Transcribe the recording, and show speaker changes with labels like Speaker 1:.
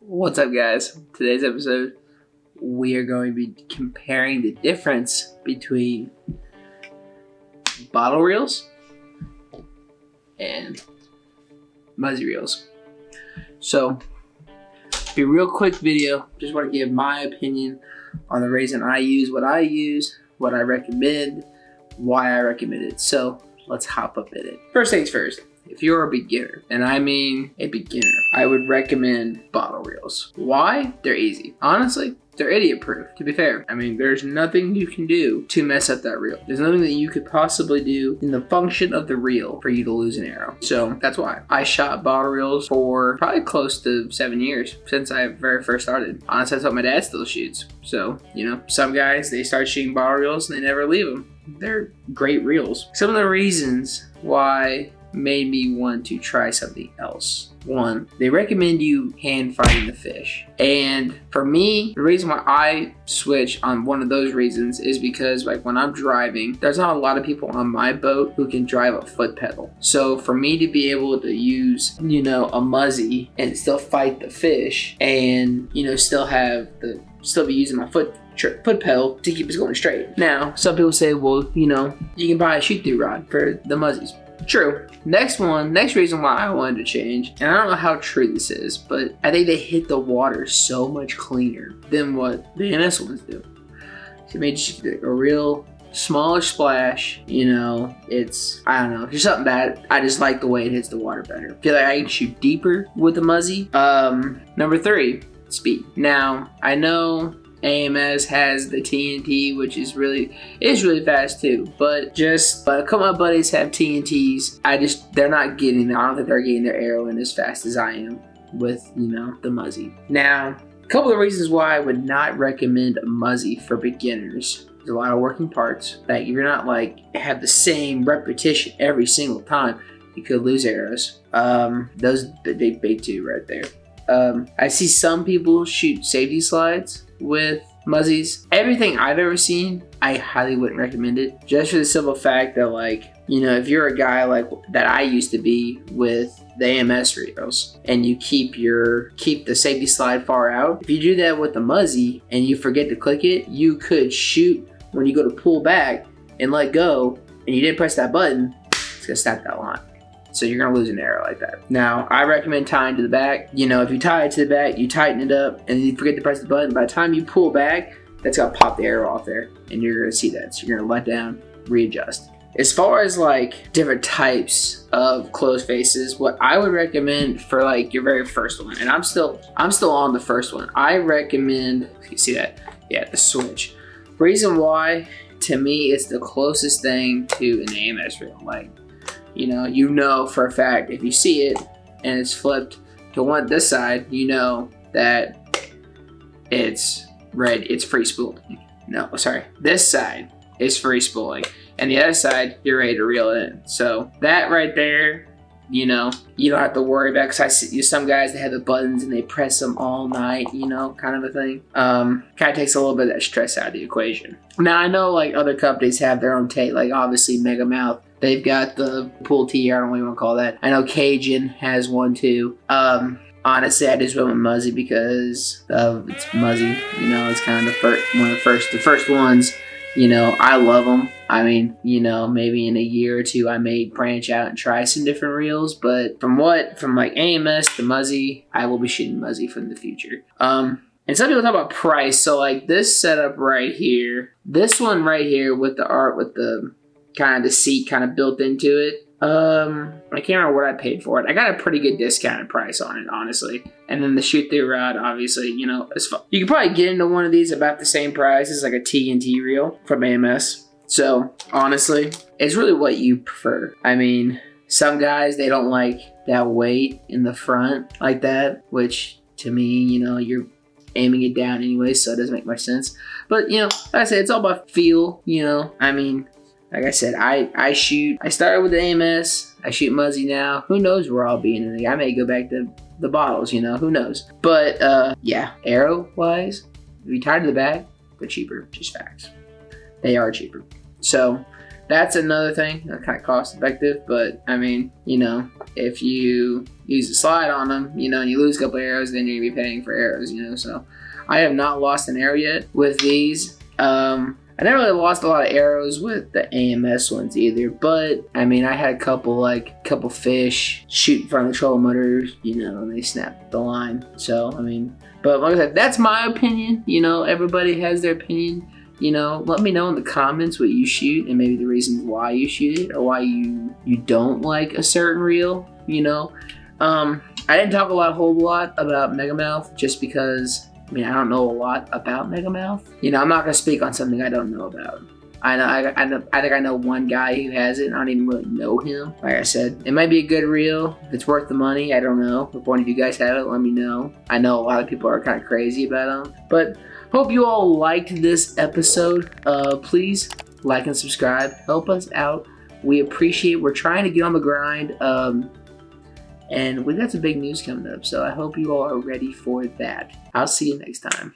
Speaker 1: What's up, guys? Today's episode, we are going to be comparing the difference between bottle reels and Muzzy reels. So, be a real quick video. Just want to give my opinion on the reason I use, what I recommend, why I recommend it. So, let's hop up in it. First things first. If you're a beginner, and I mean a beginner, I would recommend bottle reels. Why? They're easy. Honestly, they're idiot proof, to be fair. I mean, there's nothing you can do to mess up that reel. There's nothing that you could possibly do in the function of the reel for you to lose an arrow. So that's why. I shot bottle reels for probably close to 7 years since I very first started. Honestly, that's what my dad still shoots. So, you know, some guys, they start shooting bottle reels and they never leave them. They're great reels. Some of the reasons why made me want to try something else. One, they recommend you hand fighting the fish. And for me, the reason why I switch on one of those reasons is because like when I'm driving, there's not a lot of people on my boat who can drive a foot pedal. So for me to be able to use, you know, a Muzzy and still fight the fish and, you know, still be using my foot pedal to keep us going straight. Now, some people say, well, you know, you can buy a shoot-through rod for the Muzzies. True. Next reason why I wanted to change, and I don't know how true this is, but I think they hit the water so much cleaner than what the AMS ones do. So it made just a real smaller splash, you know, I don't know, there's something about it. I just like the way it hits the water better. I feel like I can shoot deeper with the Muzzy. Number 3, speed. Now, I know AMS has the TNT, which is really fast too. But just a couple of my buddies have TNTs. They're not getting there. I don't think they're getting their arrow in as fast as I am with, you know, the Muzzy. Now, a couple of reasons why I would not recommend a Muzzy for beginners. There's a lot of working parts. Like, you're not like have the same repetition every single time. You could lose arrows. Those the big two right there. I see some people shoot safety slides with Muzzies. Everything I've ever seen, I highly wouldn't recommend it. Just for the simple fact that, like, you know, if you're a guy like that I used to be with the AMS reels and you keep the safety slide far out, if you do that with the Muzzy and you forget to click it, you could shoot when you go to pull back and let go and you didn't press that button, it's gonna snap that line. So you're gonna lose an arrow like that. Now, I recommend tying to the back. You know, if you tie it to the back, you tighten it up, and you forget to press the button. By the time you pull back, that's gonna pop the arrow off there, and you're gonna see that. So you're gonna let down, readjust. As far as like different types of closed faces, what I would recommend for like your very first one, and I'm still on the first one. I recommend, you see that? Yeah, the switch. Reason why, to me, it's the closest thing to an AMS reel. Like, you know for a fact if you see it and it's flipped to this side, you know that it's red, it's free spooling. No, sorry, this side is free spooling, and the other side, you're ready to reel it in. So that right there, you know, you don't have to worry about, because I see some guys that have the buttons and they press them all night, you know, kind of a thing. Kind of takes a little bit of that stress out of the equation. Now, I know like other companies have their own take, like obviously Mega Mouth. They've got the pull T, I don't know what you want to call that. I know Cajun has one too. Honestly, I just went with Muzzy because it's Muzzy. You know, it's kind of the first ones. You know, I love them. I mean, you know, maybe in a year or two, I may branch out and try some different reels. But from like AMS to Muzzy, I will be shooting Muzzy from the future. And some people talk about price. So like this setup right here, this one right here with the art with the kind of the seat kind of built into it. I can't remember what I paid for it. I got a pretty good discounted price on it, honestly. And then the shoot-through rod, obviously, you know, you could probably get into one of these about the same price as like a TNT reel from AMS. So honestly, it's really what you prefer. I mean, some guys, they don't like that weight in the front like that, which to me, you know, you're aiming it down anyway, so it doesn't make much sense. But, you know, like I said, it's all about feel, you know. I mean, like I said, I started with the AMS, I shoot Muzzy now. Who knows where I'll be in it. I may go back to the bottles, you know, who knows. But yeah, arrow-wise, if you tie to the back, they're cheaper, just facts. They are cheaper. So that's another thing. Kind of cost effective, but I mean, you know, if you use a slide on them, you know, and you lose a couple arrows, then you're gonna be paying for arrows, you know. So I have not lost an arrow yet with these. I never really lost a lot of arrows with the AMS ones either, but I mean, I had a couple fish shoot in front of the trolling motor, you know, and they snapped the line. So I mean, but like I said, that's my opinion. You know, everybody has their opinion. You know, let me know in the comments what you shoot and maybe the reasons why you shoot it or why you don't like a certain reel. You know, I didn't talk a whole lot about Megamouth just because. I mean, I don't know a lot about Megamouth. You know, I'm not gonna speak on something I don't know about. I think I know one guy who has it. And I don't even really know him. Like I said, it might be a good reel. If it's worth the money, I don't know. If one of you guys have it, let me know. I know a lot of people are kind of crazy about them. But hope you all liked this episode. Please like and subscribe. Help us out. We appreciate. We're trying to get on the grind. And we got some big news coming up, so I hope you all are ready for that. I'll see you next time.